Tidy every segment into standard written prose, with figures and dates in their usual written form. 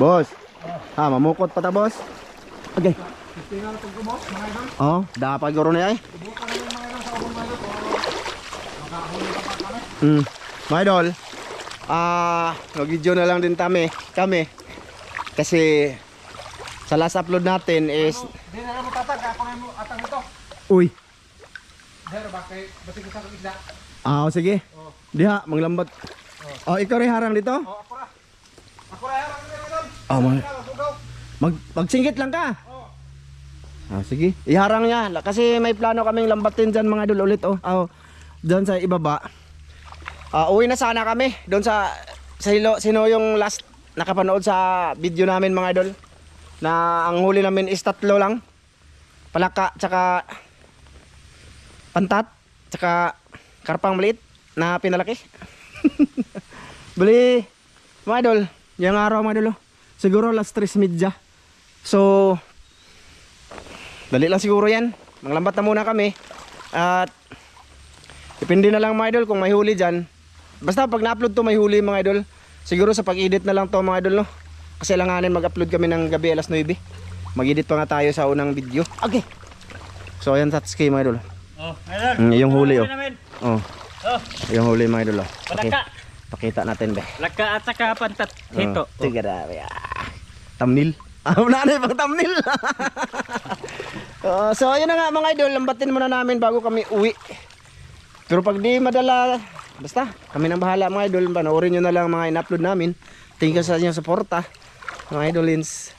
Boss. Mamukot pa ta, boss. Okay. Oh, dapat guro na ay. Mga idol. Mag-video na lang din kami. Kasi sa last upload natin is Di na mo tatag ako mo atang ito. Uy. Dero ba kay basig sa isda. Sige. Diha, manglambat. Ikaw rin harang dito? Ako ra. Ako ra harang idol. Magsingkit lang ka. Sige. Iharang niya kasi may plano kaming lambatin diyan mga idol ulit doon sa ibaba. Uwi na sana kami doon sa sino yung last nakapanood sa video namin mga idol na ang huli namin is 3 lang. Palaka tsaka pantat tsaka karpang maliit na pinalaki. Bali mga idol, yung araw mga idol siguro last 3 media. So dali lang siguro yan. Manglambat na muna kami. At depende na lang mga idol kung may huli dyan. Basta pag na-upload to may huli mga idol. Siguro sa pag-edit na lang to mga idol no. Kasi langanin mag-upload kami ng gabi alas 9. Mag-edit pa nga tayo sa unang video. Okay. So ayan Satsuki mga idol. idol. Yung huli Yung huli mga idol Palaka. Pakita natin be. Laka at saka pantat. Hito. Tiga thumbnail. Wala na ibang thumbnail. So ayun na nga mga idol, lambatin muna namin bago kami uwi. Pero pag di madala, basta kami nang bahala mga idol. Panoorin nyo na lang mga in-upload namin. Thank you sa inyong suporta mga idolins.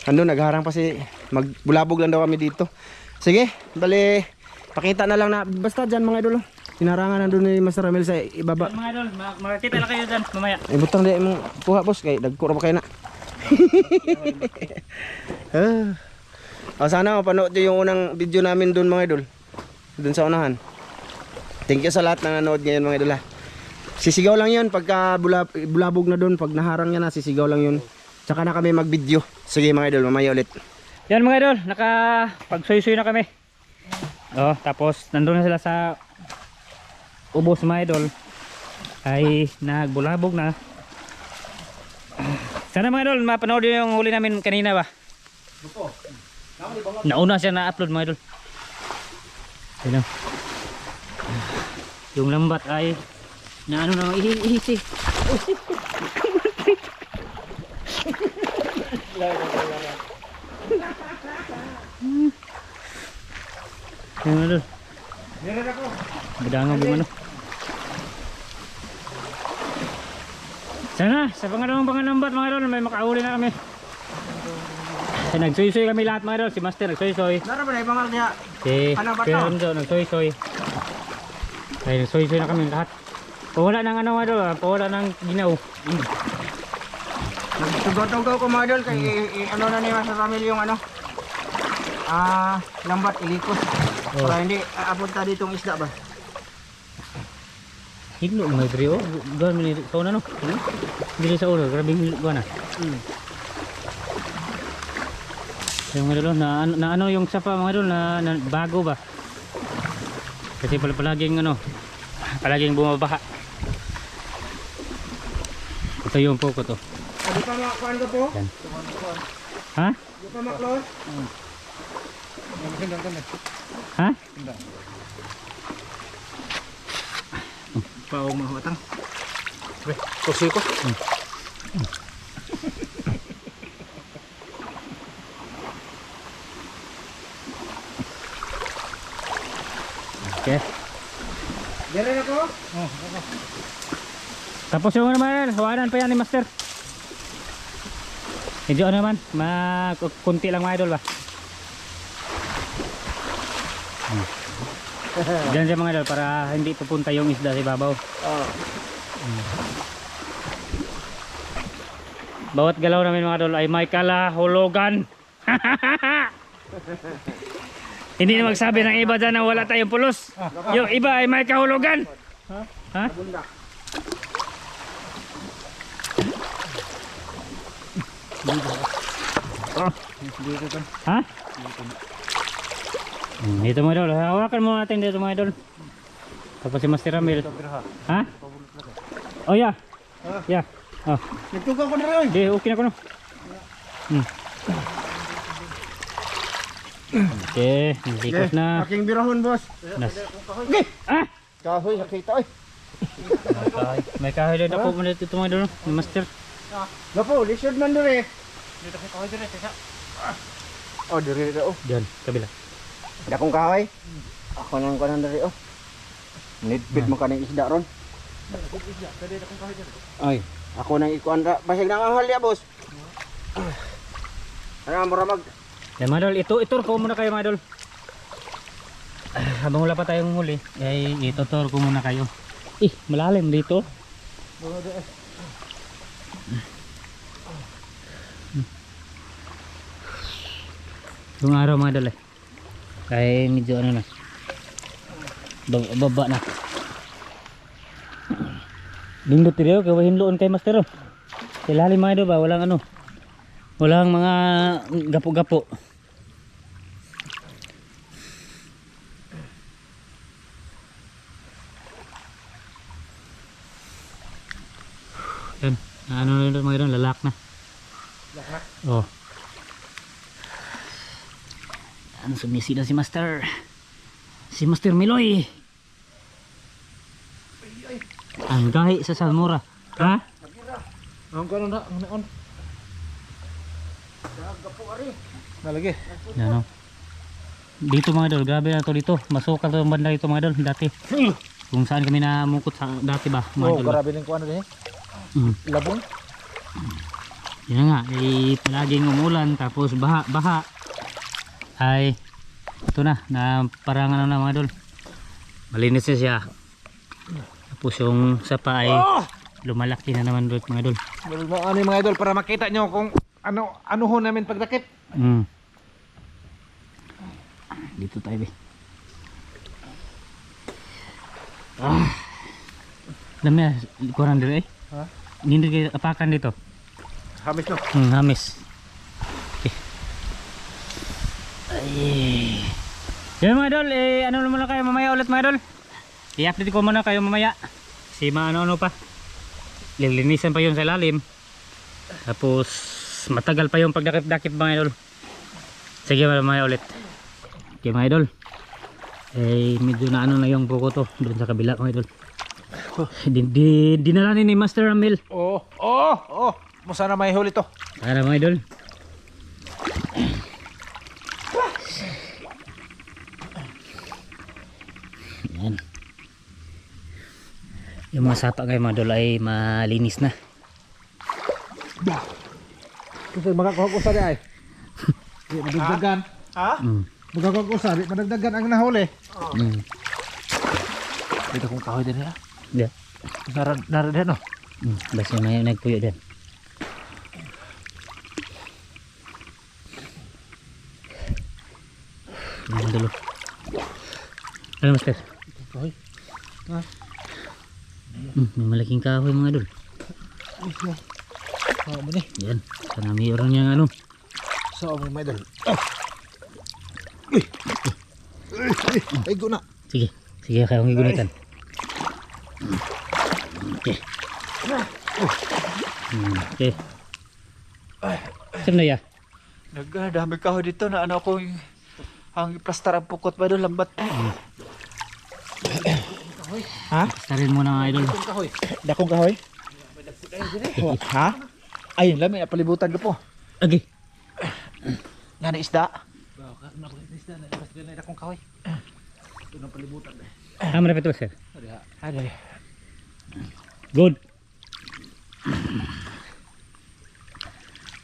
Nagharang pa si magbulabog lang daw kami dito. Sige, bali pakita na lang na basta dyan mga idol. Sinarangan na doon ni Master Ramil sa ibaba. Mga idol, makakita lang kayo dyan mamaya. Butang di mong kuha boss kay dagkura pa kayo na. Sana mapanood nyo yung unang video namin doon mga idol. Doon sa unahan. Thank you sa lahat na nanood ngayon mga idol Sisigaw lang yun pagka bulabog na doon. Pag naharang yan na sisigaw lang yun. Tsaka na kami mag video. Sige mga idol, mamaya ulit. Yan mga idol, nakapagsoy-soy na kami. Tapos nandun na sila sa ubos mga idol. Ay nagbulabog na. Sana mga idol, mapanood yung huli namin kanina ba? Nauna siya na-upload mga idol. Ayun. Yung lambat ay na ano na ihisi. Ayun mga idol. Badangang yung ano. Sana sa pangalambat mga idol may makahuli na kami. Nagsoy-soy kami lahat mga idol. Si Master nagsoy-soy. Nara ba na ibangal niya? Si Ramjo nagsoy-soy. Ay nagsoy-soy na kami lahat. Pawala ng ano mga idol, pawala ng ginaw. Nagtugaw-tugaw ko mga idol kay ano na ni Master Ramil yung ano. Lambat ilikos. Para hindi apunta ditong isda ba? Higlo may brio. Gawin mo ni ikaw na no. Dili sa ulo, grabing gana. Yung mga idol na ano yung sapa mga idol na bago ba? Kasi palaging ano, palaging bumabaha. Ito yung poko to. Di pa makuan ko po? Yan. Ha? Di pa maklose? Ha? Pao mahuatang. Kusi ko. Okay. Dire na ko? Tapos yung naman, hawanan pa yan ni Master. Medyo ano naman, kunti lang mga idol ba? Diyan siya mga idol para hindi pupunta yung isda sa ibabaw. Bawat galaw namin mga idol ay may kalahulugan. Hindi na magsabi ng iba dyan na wala tayong pulos. Yung iba ay may kahulugan. Ha? Ha? Dito mga idol, hawakan mo natin dito mga idol. Tapos si Master Ramil. Ha? Oh yeah. Yeah. Oh. Nagtugaw ko na rin. Di, okay na ko no. Okay, likos na. Aking birahon, boss. Okay. Ah! Kahoy, nakita oy. May kahoy din ako muna ito mga idol, no? Master. Gapo, lisod man dere. Dito kay kahoy dire, tesa. Oh, dire oh. Diyan, kabila. Dakong kahoy. Ako nang kanan dere oh. Nidbit mo kaning isda ron. Ay, ako nang ikuan ra. Basig nang anghal ya, boss. Ano mo mag Yan mga idol, ito ko muna kayo mga idol. Habang wala pa tayong huli, ay itutur ko muna kayo. Malalim dito. Yung araw mga idol kaya medyo ano na, baba na. Lindot rin kaya hinloon kay master. Sa ilalim mga idol ba, walang ano, walang mga gapo-gapo. Yan, ano na mga idol, lalak na. Lalak na? Oo. Yan, sumisila si Master. Si Master Miloy. Ang gahi sa Salmura. Ha? ang kanon na, ang naon. Gapo ari. Nalagi. Yan o. Dito mga idol, grabe na to dito. Masukal to ang banda dito mga idol, dati. Kung saan kami namukot sa dati ba mga Oh, idol. grabe ning kuan din. Labong. Yan nga, palaging umulan tapos baha. Ay, ito na parang ano na mga idol. Malinis na siya. Tapos yung sapa ay lumalaki na naman doon mga idol. Ano yung mga idol para makita nyo kung ano ho namin pagdakip. Dito tayo be. Alam niya, kurang dito Ha? Hindi kayo apakan dito. Hamis no? Hamis. Okay. Ay. Yan mga idol, ano muna kayo mamaya ulit mga idol. I-update ko muna kayo mamaya. Si ano pa. Lilinisan pa yun sa ilalim. Tapos matagal pa yung pagdakip-dakip mga idol. Sige mamaya ulit. Okay mga idol. Medyo na ano na yung buko to doon sa kabila mga idol. Dinalanin ni Master Ramil. Musa na may huli to. Para mga idol. Yan. Yung mga sapa kayo mga idol ay malinis na. Kasi magkakuha ko sa di ay. Madagdagan. Ha? Magkakuha ko sa di. Madagdagan ang nahuli. Dito kong kahoy din ha. Yeah. Nara din no. Basta may nagpuyo din. Yan dulu. Ano master? Kahoy. Ha? May malaking kahoy mga idol. Ano mo ni? Yan. Sana mayroon niyang ano. So may idol. Ay guna. Sige. Sige kayong gigunitan. Okay. Okay. Saan na ya? Nagdami kahoy dito na ano ko ang plastar ang pukot pa doon lambat. Ha? Pastarin muna mga idol. Dakong kahoy? Ha? Ay, lami palibutan ko po. Okay. Nga na isda. Dakong kahoy. Ito na palibutan. Tama na pa ito sir. Ada. Good.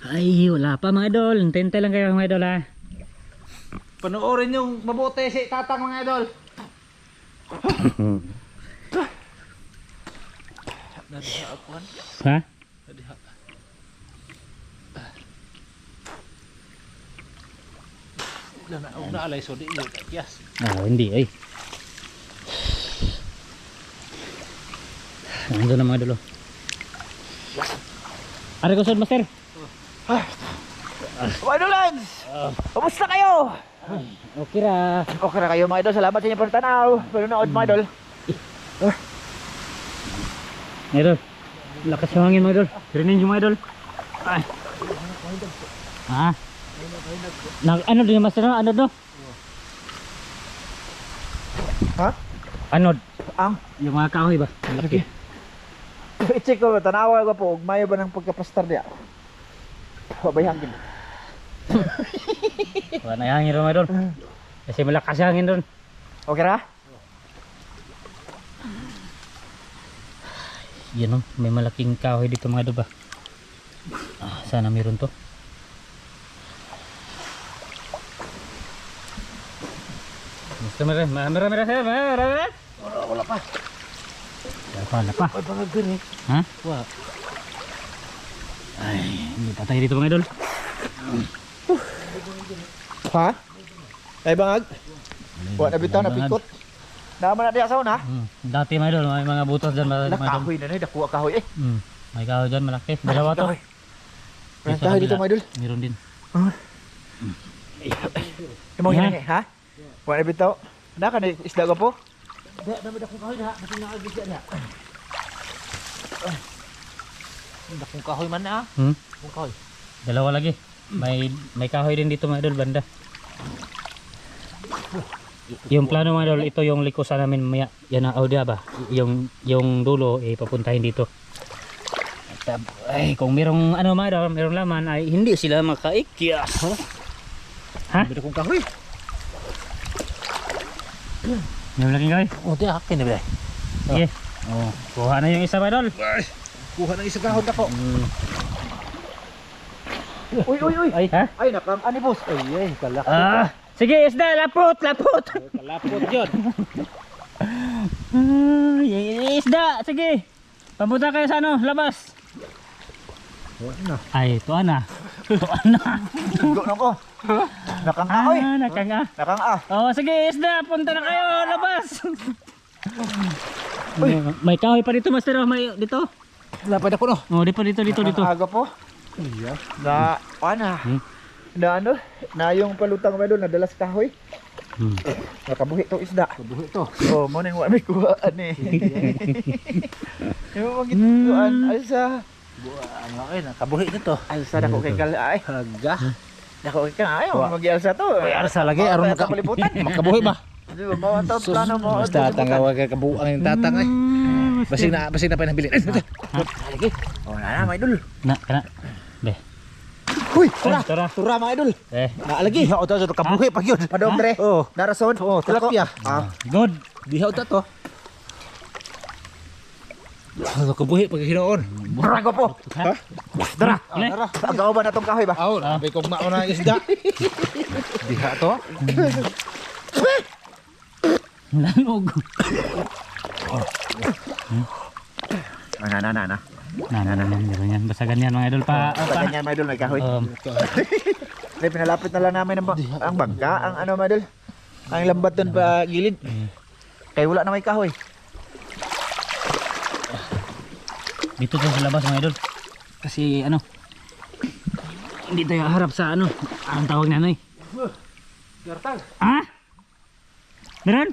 Ay, wala pa mga idol. Hintay lang kayo mga idol ha. Panoorin yung mabuti si tatang mga idol. Ha? Naalay so di yun. Yes. Hindi ay. Nandun na mga idol. Ari ko saan master? Mga idolans! Kamusta kayo? Okay ra. Okay na kayo mga idol. Salamat sa inyong pagtanaw. Panonood mga idol. Idol. Lakas yung hangin mga idol. Rinig yung mga idol. Ay. Ah. Ano din mas ano do? Ha? Anod. Ang Yung mga kahoy ba? Malaki. i-check ko tanawa ko po ug mayo ba ng pagkapastar diya. Pabayhan gid. Wala na yung hangin ron mga idol. Kasi malakas yung hangin ron. Okay ra? Yan o, may malaking kahoy dito mga idol ba? Ah, sana meron to. Marami. Wala pa. Wala pa. Ay bangag gani. Ha? Wala. Ay, hindi patay dito mga idol. Ha? Ay bangag. Wa na bitaw na pikot. Naman na diya sa una. Dati mga idol, may mga butos dyan. Mga idol. Nakahoy na dakuha kahoy eh. May kahoy dyan, malaki. Dalawa to. May kahoy dito mga idol. Meron din. Imong hinangi ha? Wa na bitaw. Naka na isda ka po. Dami dakong kahoy na, basta nakagisya na. Dakong kahoy man na. Dakong kahoy. Dalawa lagi. May kahoy din dito mga idol, banda. Yung plano mga idol, ito yung likusan namin mamaya. Yan ang audio ba? Yung dulo, papuntahin dito. At, ay, kung merong ano mga idol, merong laman, ay hindi sila makaikyas. Ha? Dami dakong kahoy. May malaking kahoy? Oh, di akin na ba? Sige. Oh, kuha na yung isa mga idol. Kuha ng isang kahon dako. Uy. Ay, ha? Ay nakang ani boss. Ay kalak. Ah, sige isda, lapot. Kalapot yun. Isda, sige. Pamunta kayo sa ano, labas. Ay, tuan na. Go na ko. Nakang oy. Nakanga. Nakang Oh, sige isda, punta na kayo, labas. May kahoy pa dito, master. Oh, may dito. Lapad ako no. Oh, dito. Aga po. Iya. Na ana. Na ano? Na yung palutang medol na dalas kahoy. Nakabuhi to isda. Kabuhi to. Oh, mo nang wa may kuhaan eh. Yung mga gituan alsa. Ano kayo, nakabuhi nito. Alsa dako kay kal ay. Haga. Dako kay kal ay, mag-alsa to. Ay, arsa lagi, aron makalibutan. makabuhi ba? Di ba mo ang plano mo? Basta tangaw ka kabuang yung tatang ay. Basig na pa nabilin. Lagi. Oh, na may idol. Kana. Be. Huy, Tura. tura mga idol. Naalagi. O to kabuhi pag yun. Padombre. Oh. Narason. Oh, tilapia. Good. Dihaw ta to. Kabuhi pag hinoon. Burago po. Ha? Dara. Ile. Agaw ba natong kahoy ba? Aw, abi kog mauna isda. Diha to. Lanog. Na. Ganyan. Basta ganyan mga idol pa. Sa ganyan mga idol may kahoy. May pinalapit na lang namin ang bangka, ang ano mga idol. Ang lambat doon pa gilid. Kaya wala na may kahoy. Dito tayo sa labas mga idol. Kasi ano, hindi tayo harap sa ano, ang tawag na ano eh. Gartang. Ha? Meron?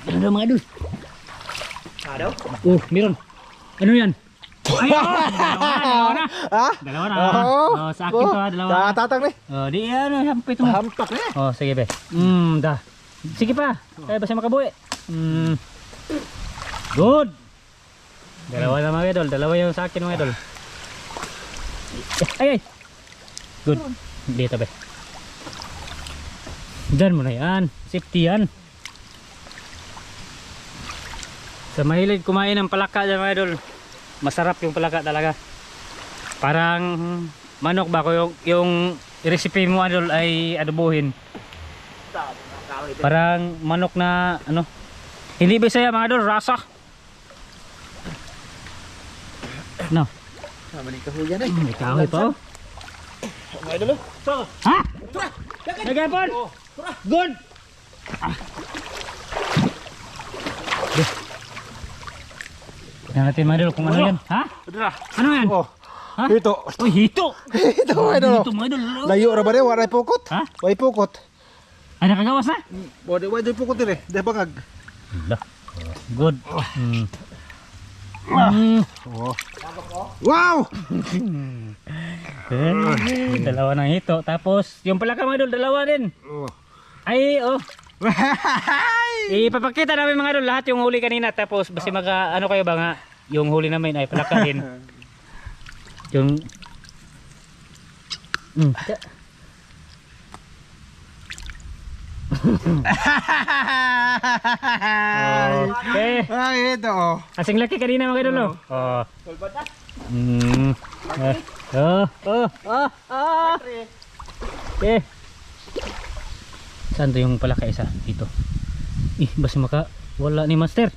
Meron daw mga idol. Daw? Oh, meron. Ano yan? Ay, dalawa na. Ha? Dalawa na. Oo. Oh, sa akin to ha, dalawa. Sa tatang ni. Oh, di ano, hampit mo. Hampak na. Oh, sige be. Da. Sige pa. Kaya ba siya makabuhi? Good. Dalawa na mga idol. Dalawa yung sa akin mga idol. Ay. Good. Dito be. Diyan mo na yan. Safety yan. Sa mahilig kumain ng palaka dyan mga idol. Masarap yung palaka talaga. Parang manok ba ko yung recipe mo idol ay adobohin. Parang manok na ano. Hindi Bisaya mga idol, rasa. No. Sama ni kahoy yan eh. May kahoy pa oh. Mga idol. Ha? Nagapon? Good. Tingnan natin mga idol kung ano yan. Ha? Ano yan? Oh. Ha? Ito. Uy, hito. Ito mga idol. Hito mga idol. Layo ra ba rin? Wala pukot? Ha? Wala pukot. Ay nakagawas na? Wala pukot dire. Dahil bangag. Hala. Good. Wow! Dalawa ng hito. Tapos, yung palaka mga idol, dalawa din. Ay, oh. Ipapakita namin mga idol lahat yung huli kanina. Tapos, basta ano kayo ba nga, yung huli namin ay palaka din. Yung... Okay. Ay, ito oh. Kasing laki kanina mga idol, no? Oh. Okay. Saan to yung palaka isa? Dito. Basta wala ni Master.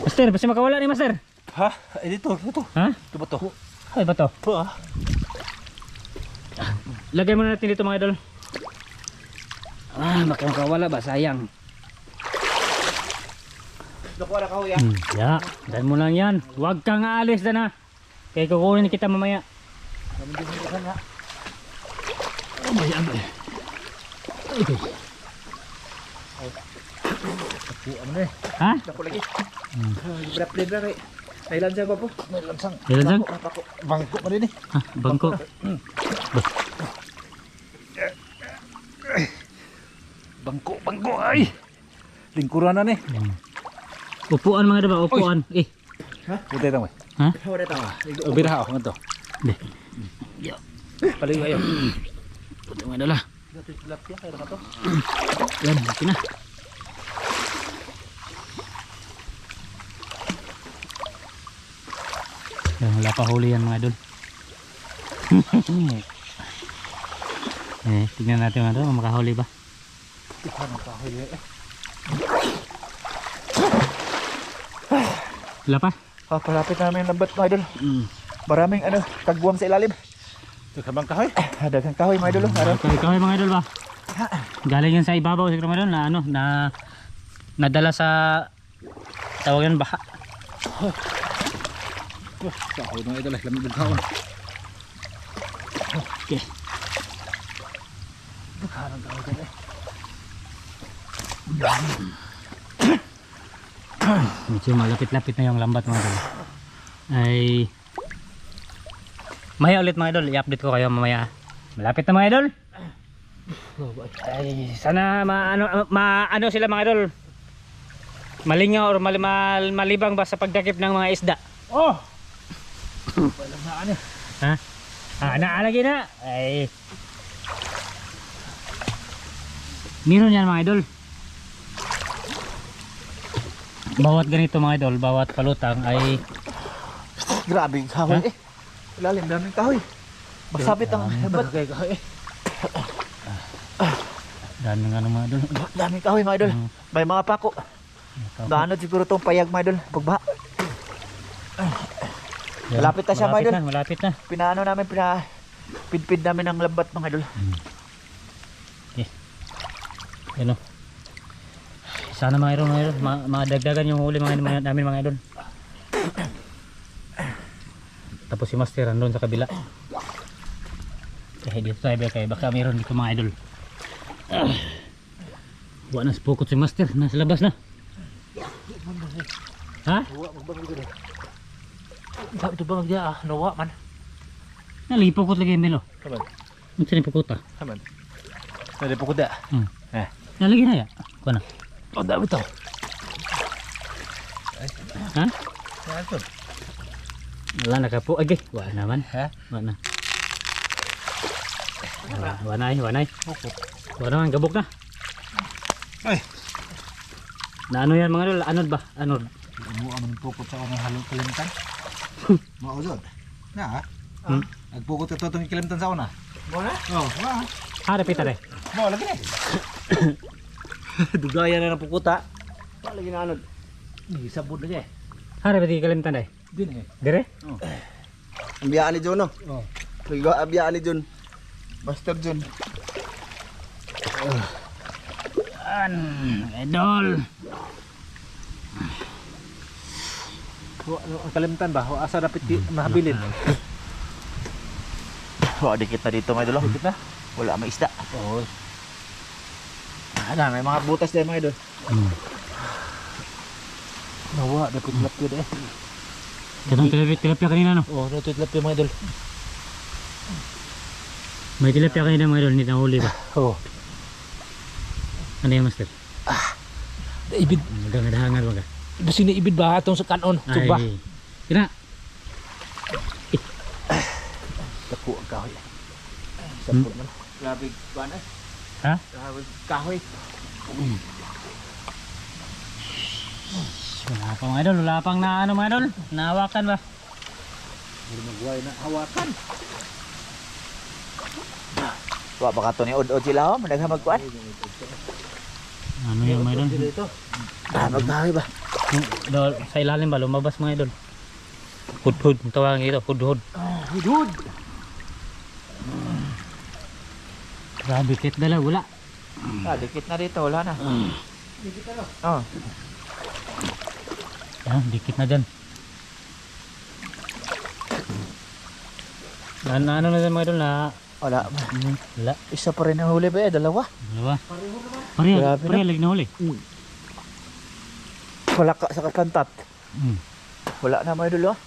Master, basta makawala ni Master. Ha? Ay, dito. Ha? Ito ba to? Ay, ba to? Lagay muna natin dito mga idol. Makawala ba? Sayang. Nakuha na ka yan. Dan mo lang yan. Huwag kang aalis na na. Kaya kukunin kita mamaya. Ha? Naku lagi. Berat-berat kay. Thailand siya ba po? Ilan sang? Bangko pa din eh. Bangko. Bangko ay. Lingkuran na ni. Upuan mga diba? Upuan. Puti ito mo. Ha? Wala tawa. Ubira ako nga to. Paling ayo. Puti mga dala. Yan, okay na. Wala pa huli yan mga idol. Tignan natin mga idol kung makahuli ba. Wala pa? Palapit namin yung lambat mga idol. Maraming kagwam sa ilalim. Ito kabang kahoy. Dagang kahoy mga idol. Kahoy mga idol ba? Galing yan sa ibabaw siguro mga idol na nadala sa tawagan baha. Kahoy mga idol. Lamig ng kahoy. Okay. Bukharang kahoy dyan eh. Medyo malapit-lapit na yung lambat mga idol. Ay maya ulit mga idol, i-update ko kayo mamaya. Malapit na mga idol. Ay, sana maano sila mga idol. Malingaw or malibang ba sa pagdakip ng mga isda. Oh! Walang naan eh. Ha? Naalagi na. Ay. Meron yan mga idol. Bawat ganito mga idol, bawat palutang ay Grabe yung kahoy eh. Ilalim, daming kahoy. Masabit ang hebat. Kahoy eh. daming ano mga idol. Daming kahoy mga idol. May mga pako. Gaano siguro itong payag mga idol. Pagba. Malapit na siya mga idol. Malapit na. Pinaano namin, pinpid namin ang lambat mga idol. Yan o. Sana mga idol, madagdagan yung huli namin mga idol. Tapos si Master andun sa kabila. Kaya dito tayo kaya baka mayroon dito mga idol. Wala na spukot si Master, nasa labas na. Ha? Ito ba magdiya nawa man. Nalipukot lagi yung melo. Kaman. Ano siya nipukot ah? Kaman. Nalipukot da. Nalagi na ya? Kuha na. Oh, dami to. Ha? Ito. Wala na ka po. Agay. Wala naman. Ha? Wala na. Wanay. Wala naman. Gabok na. Ay. Na ano yan mga idol? Anod ba? Anod. Mo aman pukot sa akong halong kilimtan. Mauzod. Na. Nagpukot ka to itong kilimtan sa una. Mo na? Oo. Repit na rin. Mo lagi na. Dugaya na ng pukuta. Lagi na anod. Sabod lagi. Repit kalimtan rin. Din eh. Dire? Ang biyaan ni John no? Oh. Ang biyaan ni John. Master John. Idol. Ang kalimtan ba? O asa dapat mahabilin? Dikit na dito mga idol. Dikit na? Wala may isda. Oo. May mga butas din mga idol. Nawa, dapat tilapia deh. Katong tilapia kanina no. Oh, dapat tilapia mga idol. May tilapia kanina mga idol, hindi nahuli ba? Oh, Ano yan master? ibid. Magandang ba ka? Basi ni ibid ba atong sa kanon? Coba. Ay. Kina. Tapo ang kahoy. Sapot man. Grabe kuan eh. Ha? Grabe kahoy. Wala pa mga idol, wala pang na ano mga idol. Nahawakan ba? Puro magway na hawakan. Wa baka to ni od-od sila ho, managha magkuan. Ano yan mga idol? Dito. Magkahoy ba? Sa ilalim ba, lumabas mga idol. Hudhud, ang tawag ito, hudhud. Hudhud. Grabe, kahit dala, wala. Dikit na dito, wala na. Dikit na. Oh. Dikit na dyan. Ano na dyan mga idol na? Wala. Wala. Isa pa rin ang huli ba eh, dalawa. Dalawa. Pareha, Grabe pareha lagi na huli. Wala ka sa kakantat. Mm. Wala na mga idol oh.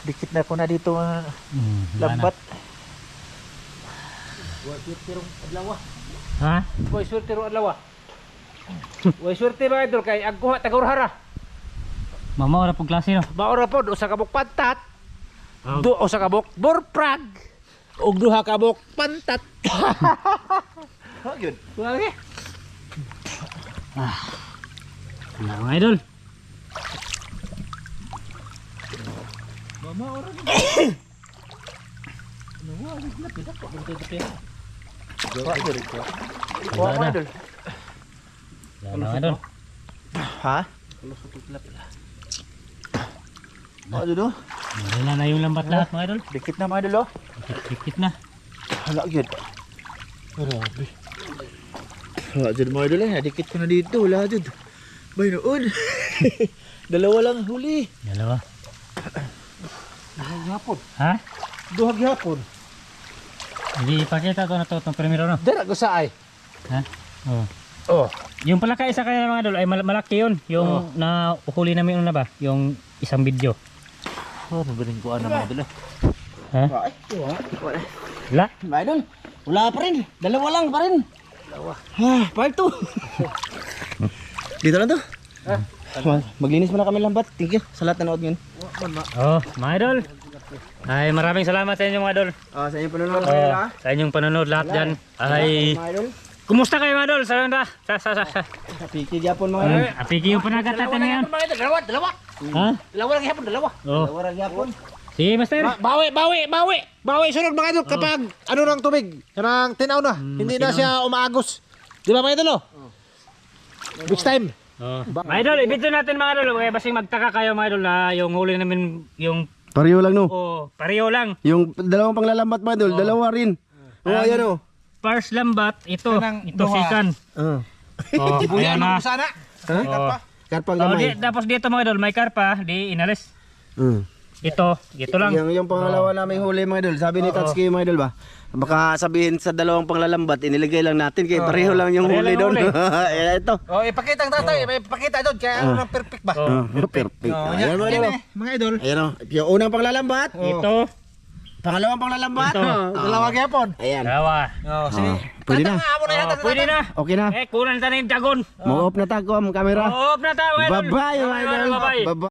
Dikit na ko na dito Wala lambat. Wa swerte adlaw. Ha? Wa swerte adlaw. Wa swerte mga idol kay agkuha tagurhara. Mama, wala pong klase no? Maora pod usa ka buk pantat. Oh. Usa ka buk burprag. Og duha ka buk pantat. Ha gyud. Wala Wala mga idol. Mama ora. Ano wa gid kita ko bunto te. Wa gyud ko. Wa Wala na. idol. Wala na mga idol. Ha? Ano sa tutlap ila? Ano do? Wala na yung lambat lahat mga idol. Dikit na mga idol oh. Dikit na. Hala gyud. Grabe. Wala jud mga idol eh, dikit ko na dito, wala jud. Bay noon. Dalawa lang huli. Dalawa. Duhag hapon. Ha? Duhag hapon. Hindi ipakita to na to itong primero no? Dara ko sa ay. Ha? Oo. Oh. Yung pala ka isa kaya mga idol ay malaki yun. Yung na huli namin una ba? Yung isang video. Oh, nabaling ko ano mga idol. Ha? Ay, wala. Wala? Mga idol, wala pa rin. Dalawa lang pa rin. Dalawa. Part 2. Dito lang to. Maglinis muna kami lambat. Thank you sa lahat na nanood ngayon. Oh, mga idol. Ay maraming salamat sa inyo mga idol. Sa inyo panonood Oh, kayo ha. sa inyong panonood lahat dyan. Ay, Mga idol. kumusta kayo mga idol? Sa. Piki gyapon mga idol. Apiki yung panagat natin ngayon. Dalawa. Ha? Dalawa lang hapon, dalawa. Oh. Dalawa lang gyapon. Sige, master. Bawi sunod mga idol kapag ano nang tubig, kanang tinaw na. Hindi na siya umaagos. Di ba mga idol? Next time. Oh. Mga idol, i-video natin mga idol. Kaya basing magtaka kayo mga idol na yung huli namin yung Pareho lang no. pareho lang. Yung dalawang panglalambat mga idol, dalawa rin. Oh, ayan oh. First lambat, ito duha. second. Ah. Oh, ayan na. Sana. Oh. Karpang Oh, gamay. tapos dito mga idol, may karpa, di inalis. Ito lang. Yung pangalawa naming huli mga idol, sabi ni Tatsuki mga idol ba? Baka sabihin sa dalawang panglalambat, inilagay lang natin kay pareho lang yung Pareho huli lang doon. huli. Ayan ito. Oh, ipakita ang tatay, may ipakita doon kaya ano nang perfect ba? Perfect. Ayan mga idol. Mga idol. Ayan oh. Yung unang panglalambat, Ito, pangalawang panglalambat. Ito. Dalawa gyapon. Ayan. dalawa. Oh, sige. Pwede na. Oh, pwede na. Okay na. Kunan tayo yung dragon. Mo-off na tago ang camera. Oh, na tayo mga idol. Bye-bye mga idol. Bye-bye. Bye-bye.